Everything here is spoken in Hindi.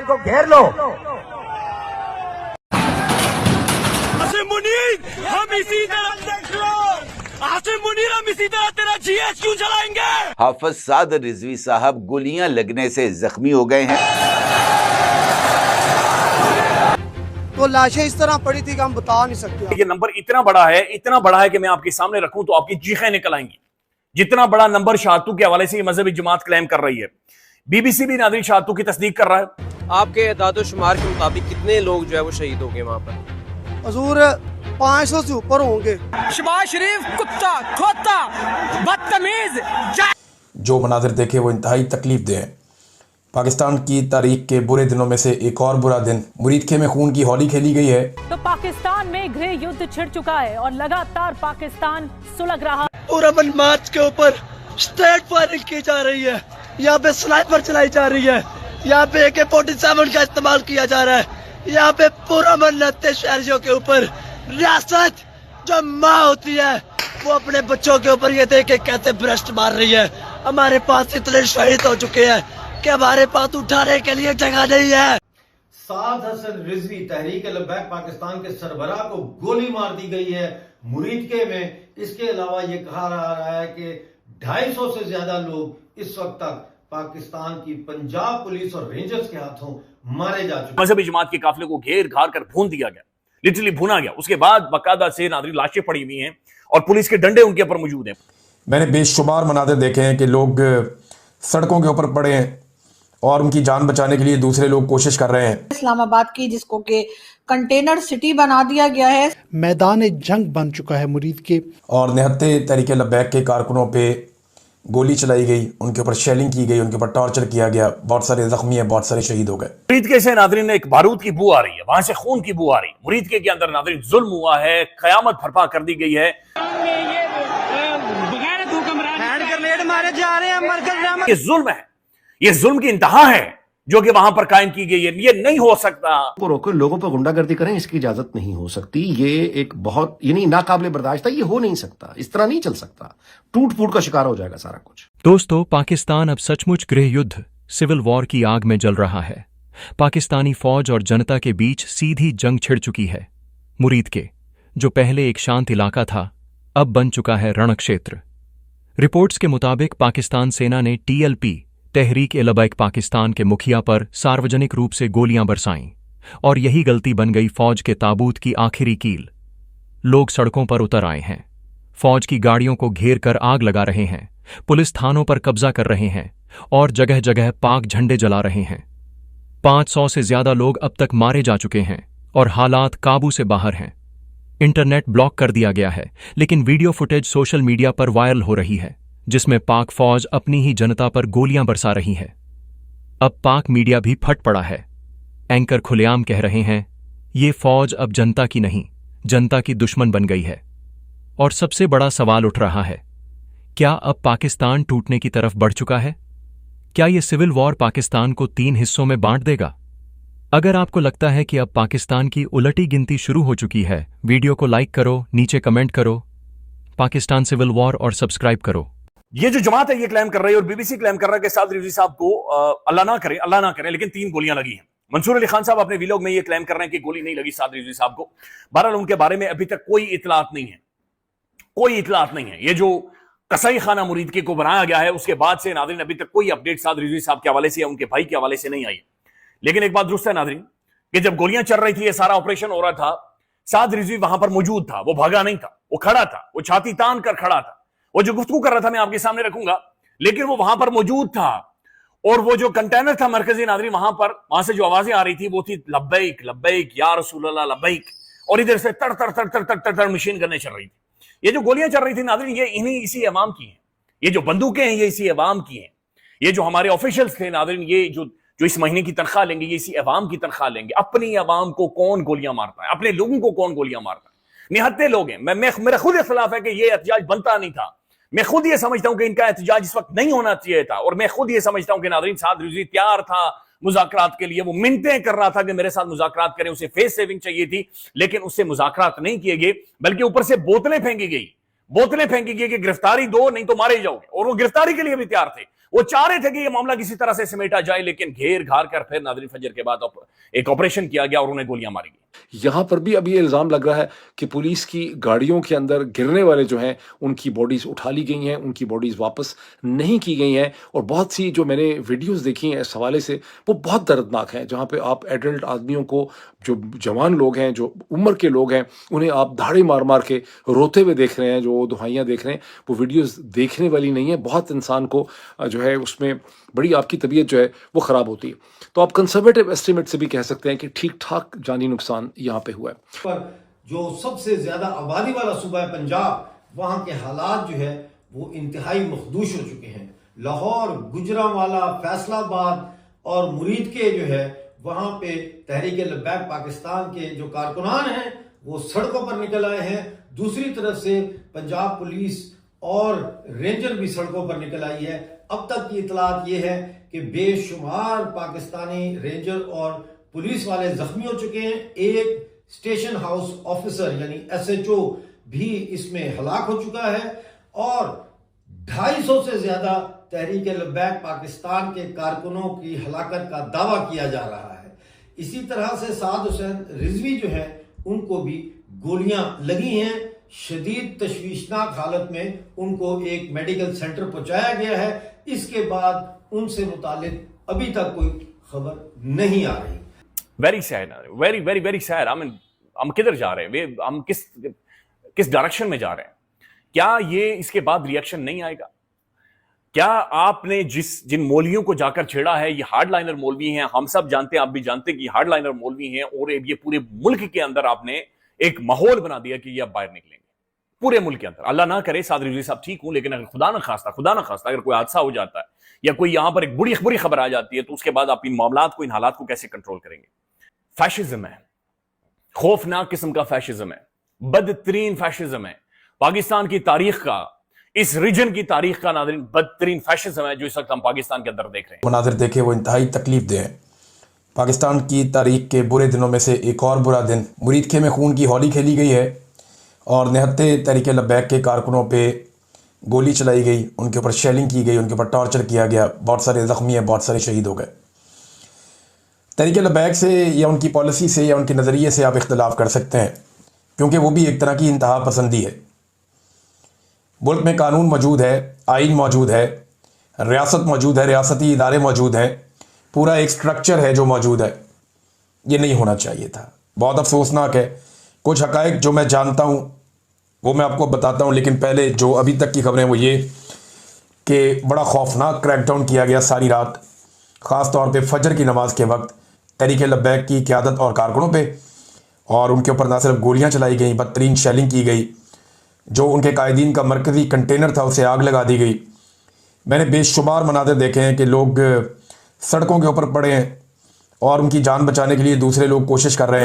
इनको घेर लो। आसिम मुनीर, हम इसी तरह तेरा जीएस क्यों चलाएंगे? हाफिज साद रिजवी साहब गोलियां लगने से जख्मी हो गए हैं। तो लाशें इस तरह पड़ी थी कि हम बता नहीं सकते। ये नंबर इतना बड़ा है कि मैं आपके सामने रखूं तो आपकी चीखें निकल आएंगी। जितना बड़ा नंबर शाहतू के हवाले से ये मजहबी जमात क्लेम कर रही है। बीबीसी भी नाज़रीन शाहतू की तस्दीक कर रहा है। आपके एदाद-ओ-शुमार के मुताबिक कितने लोग जो है वो शहीद हो गए वहां पर? हजूर 500 से ऊपर होंगे। शहबाज शरीफ कुत्ता, खोता, बदतमीज। जो मनाजिर देखे वो इंतहाई तकलीफ दे हैं। पाकिस्तान की तारीख के बुरे दिनों में से एक और बुरा दिन, मुरीदखे में खून की होली खेली गई है। तो पाकिस्तान में गृह युद्ध छिड़ चुका है और लगातार पाकिस्तान सुलग रहा। पूरबन मार्च के ऊपर स्ट्रेट फायरिंग की जा रही है, यहाँ पे स्नाइपर चलाई जा रही है, यहाँ पे AK-47 का इस्तेमाल किया जा रहा है, यहाँ पे पुरअमन रहते शहरियों के ऊपर रियासत जो माँ होती है वो अपने बच्चों के ऊपर ये देख के कैसे भ्रष्ट मार रही है। हमारे पास इतने शहीद हो चुके हैं कि हमारे पास उठाने के लिए जगह नहीं है। साद हसन रिजवी तहरीक लब्बैक पाकिस्तान के सरबराह को गोली मार दी गई है मुरीदके में। इसके अलावा ये कहा जा रहा है कि 250 से ज्यादा लोग इस वक्त तक पाकिस्तान की पंजाब पुलिस और रेंजर्स के हाथों मारे जा चुके। मजहबी जमात के काफिले को घेर घार कर भून दिया गया, लिटरली भुना गया। उसके बाद बाकायदा से नाज़रीन लाशें पड़ी हुई हैं और पुलिस के डंडे उनके ऊपर मौजूद हैं। मैंने बेशुमार मनाजिर देखे हैं कि लोग सड़कों के ऊपर पड़े हैं और उनकी जान बचाने के लिए दूसरे लोग कोशिश कर रहे हैं। इस्लामाबाद की जिसको के कंटेनर सिटी बना दिया गया है, मैदान जंग बन चुका है मुरीद के। और निहत्ते तहरीक लब्बैक के कारकुनों पे गोली चलाई गई, उनके ऊपर शेलिंग की गई, उनके ऊपर टॉर्चर किया गया, बहुत सारे जख्मी हैं, बहुत सारे शहीद हो गए। मुरीदके से नाज़रीन एक बारूद की बू आ रही है, वहां से खून की बू आ रही है। मुरीदके के अंदर नाज़रीन जुल्म हुआ है, कयामत बर्पा कर दी गई है। ये जुल्म है, ये जुल्म की इंतहा है जो कि वहां पर कायम की गई है। ये नहीं हो सकता। को रोको, लोगों पर गुंडागर्दी करें, इसकी इजाजत नहीं हो सकती। ये एक बहुत यानी नाकाबिले बर्दाश्त है, ये हो नहीं सकता, इस तरह नहीं चल सकता। टूट फूट का शिकार हो जाएगा सारा कुछ। दोस्तों, पाकिस्तान अब सचमुच गृह युद्ध सिविल वॉर की आग में जल रहा है। पाकिस्तानी फौज और जनता के बीच सीधी जंग छिड़ चुकी है। मुरीदके, जो पहले एक शांत इलाका था, अब बन चुका है रणक्षेत्र। रिपोर्ट्स के मुताबिक पाकिस्तान सेना ने TLP तहरीक लब्बैक पाकिस्तान के मुखिया पर सार्वजनिक रूप से गोलियां बरसाईं और यही गलती बन गई फौज के ताबूत की आखिरी कील। लोग सड़कों पर उतर आए हैं, फौज की गाड़ियों को घेर कर आग लगा रहे हैं, पुलिस थानों पर कब्जा कर रहे हैं और जगह जगह पाक झंडे जला रहे हैं। 500 से ज्यादा लोग अब तक मारे जा चुके हैं और हालात काबू से बाहर हैं। इंटरनेट ब्लॉक कर दिया गया है, लेकिन वीडियो फुटेज सोशल मीडिया पर वायरल हो रही है जिसमें पाक फौज अपनी ही जनता पर गोलियां बरसा रही है। अब पाक मीडिया भी फट पड़ा है। एंकर खुलेआम कह रहे हैं, ये फौज अब जनता की नहीं, जनता की दुश्मन बन गई है। और सबसे बड़ा सवाल उठ रहा है, क्या अब पाकिस्तान टूटने की तरफ बढ़ चुका है? क्या ये सिविल वॉर पाकिस्तान को 3 हिस्सों में बांट देगा? अगर आपको लगता है कि अब पाकिस्तान की उलटी गिनती शुरू हो चुकी है, वीडियो को लाइक करो, नीचे कमेंट करो, पाकिस्तान सिविल वॉर और सब्सक्राइब करो। ये जो जमात है ये क्लेम कर रही है और बीबीसी क्लेम कर रहा है कि साद रिजवी साहब को अल्लाह ना करे लेकिन 3 गोलियां लगी हैं। मंसूर अली खान साहब अपने वीलॉग में ये क्लेम कर रहे हैं कि गोली नहीं लगी साद रिजवी साहब को। बहरहाल उनके बारे में अभी तक कोई इतलात नहीं है, कोई इतलात नहीं है। ये जो कसाई खाना मुरीदके को बनाया गया है उसके बाद से नाज़रीन अभी तक कोई अपडेट साद रिजवी साहब के हवाले से या उनके भाई के हवाले से नहीं आई। लेकिन एक बात दुरुस्त है नाज़रीन कि जब गोलियां चल रही थी, ये सारा ऑपरेशन हो रहा था, साद रिजवी वहां पर मौजूद था, वो भागा नहीं था, वो खड़ा था, वो छाती तान कर खड़ा था। वो जो गुफ्तगू कर रहा था मैं आपके सामने रखूंगा, लेकिन वो वहां पर मौजूद था। और वो जो कंटेनर था मरकजी नाज़रीन, वहां से जो आवाजें आ रही थी वो थी लब्बैक लब्बैक या रसूल अल्लाह लब्बैक, और इधर से तड़ तड़ तड़ तड़ तड़ तड़ तड़ मशीन गन्नें चल रही थी। ये जो गोलियां चल रही थी नाज़रीन, ये इसी अवाम की हैं। ये जो बंदूकें हैं ये इसी अवाम की हैं। ये जो हमारे ऑफिशियल्स थे नाज़रीन, ये जो इस महीने की तनख्वाह लेंगे, ये इसी अवाम की तनख्वाह लेंगे। अपनी अवाम को कौन गोलियां मारता है? अपने लोगों को कौन गोलियां मारता है? निहत्ते लोग हैं। मेरा खुद इख्तिलाफ है कि ये एहतजाज बनता नहीं था। मैं खुद ये समझता हूं कि इनका एहतजाज इस वक्त नहीं होना चाहिए था। और मैं खुद ये समझता हूं कि नाज़रीन साद रिजवी तैयार था मुज़ाकरात के लिए। वो मिन्नतें कर रहा था कि मेरे साथ मुज़ाकरात करें, उसे फेस सेविंग चाहिए थी, लेकिन उससे मुज़ाकरात नहीं किए गए, बल्कि ऊपर से बोतलें फेंकी गई कि गिरफ्तारी दो नहीं तो मारे जाओगे। और वो गिरफ्तारी के लिए भी तैयार थे। वो चाह रहे थे कि ये मामला किसी तरह से समेटा जाए, लेकिन घेर घार कर फिर नाज़रीन फजर के बाद एक ऑपरेशन किया गया और उन्हें गोलियां मारी गई। यहाँ पर भी अभी इल्ज़ाम लग रहा है कि पुलिस की गाड़ियों के अंदर गिरने वाले जो हैं उनकी बॉडीज़ उठा ली गई हैं, उनकी बॉडीज़ वापस नहीं की गई हैं। और बहुत सी जो मैंने वीडियोस देखी हैं इस हवाले से वो बहुत दर्दनाक हैं, जहाँ पे आप एडल्ट आदमियों को, जो जवान लोग हैं, जो उम्र के लोग हैं, उन्हें आप धाड़े मार मार के रोते हुए देख रहे हैं, जो दुहाइयाँ देख रहे हैं। वो वीडियोज़ देखने वाली नहीं है, बहुत इंसान को जो है उसमें बड़ी आपकी तबीयत जो है वो ख़राब होती है। तो आप कंजर्वेटिव एस्टिमेट से भी कह सकते हैं कि ठीक ठाक जानी नुकसान यहाँ पे हुआ है। पर जो सबसे ज्यादा आबादी वाला सूबा है पंजाब, वहां के हालात जो है वो इंतहाई मखदूश हो चुके हैं। लाहौर, गुजरांवाला, फैसलाबाद और मुरीद के जो है वहां पे तहरीक लब्बैक पाकिस्तान के जो कारकुनान हैं वो सड़कों पर निकल आए हैं। दूसरी तरफ से पंजाब पुलिस और रेंजर भी सड़कों पर निकल आई है। अब तक की इतलात ये है कि बेशुमार पाकिस्तानी रेंजर और पुलिस वाले जख्मी हो चुके हैं। एक स्टेशन हाउस ऑफिसर यानी SHO भी इसमें हलाक हो चुका है और 250 से ज्यादा तहरीक लब्बैक पाकिस्तान के कारकुनों की हलाकत का दावा किया जा रहा है। इसी तरह से साद हुसैन रिजवी जो है उनको भी गोलियां लगी हैं। शदीद तशवीशनाक हालत में उनको एक मेडिकल सेंटर पहुंचाया गया है। इसके बाद उनसे मुतालिक अभी तक कोई खबर नहीं आ रही। Very sad, very very very sad. हम किधर जा रहे हैं, हम किस डायरेक्शन में जा रहे हैं? क्या ये इसके बाद रिएक्शन नहीं आएगा? क्या आपने जिन मौलवियों को जाकर छेड़ा है, ये हार्डलाइनर मौलवी हैं, हम सब जानते हैं, आप भी जानते हैं कि हार्डलाइनर मौलवी हैं, और ये पूरे मुल्क के अंदर आपने एक माहौल बना दिया कि ये अब बाहर निकलेंगे पूरे मुल्क के अंदर। अल्लाह ना करे साद रिजवी साहब ठीक हूं, लेकिन अगर खुदा ना खास्ता अगर कोई हादसा हो जाता है या कोई यहां पर एक बुरी खबर आ जाती है, तो उसके बाद आप इन मामलात को, इन हालात को कैसे कंट्रोल करेंगे? फैशिज्म है, खौफनाक किस्म का फैशिज्म है, बदतरीन फैशिज्म है। पाकिस्तान की तारीख का, इस रीजन की तारीख का नाज़रीन बदतरीन फैशिज्म है जो इस वक्त हम पाकिस्तान के अंदर देख रहे हैं। मनाजिर देखे वो इंतहाई तकलीफ दे हैं। पाकिस्तान की तारीख के बुरे दिनों में से एक और बुरा दिन, मुरीदखे में खून की होली खेली गई है और निहत्ते तहरीक लब्बैक के कारकुनों पे गोली चलाई गई, उनके ऊपर शेलिंग की गई, उनके ऊपर टॉर्चर किया गया, बहुत सारे ज़ख्मी हैं, बहुत सारे शहीद हो गए। तहरीक लब्बैक से या उनकी पॉलिसी से या उनके नज़रिए से आप इख्तलाफ कर सकते हैं, क्योंकि वो भी एक तरह की इंतहा पसंदी है। मुल्क में कानून मौजूद है, आइन मौजूद है, रियासत मौजूद है, रियासती इदारे मौजूद हैं, पूरा एक स्ट्रक्चर है जो मौजूद है। ये नहीं होना चाहिए था। बहुत अफसोसनाक है। कुछ हक़ाइक़ जो मैं जानता हूँ वो मैं आपको बताता हूँ, लेकिन पहले जो अभी तक की खबरें वो ये कि बड़ा खौफनाक क्रैकडाउन किया गया सारी रात, ख़ास तौर पे फजर की नमाज के वक्त तहरीक लब्बैक की क़यादत और कारकुनों पे, और उनके ऊपर ना सिर्फ गोलियाँ चलाई गई, बदतरीन शेलिंग की गई। जो उनके कायदीन का मरकज़ी कंटेनर था उसे आग लगा दी गई। मैंने बेशुमार मनाज़िर देखे हैं कि लोग सड़कों के ऊपर पड़े हैं और उनकी जान बचाने के लिए दूसरे लोग कोशिश कर रहे हैं।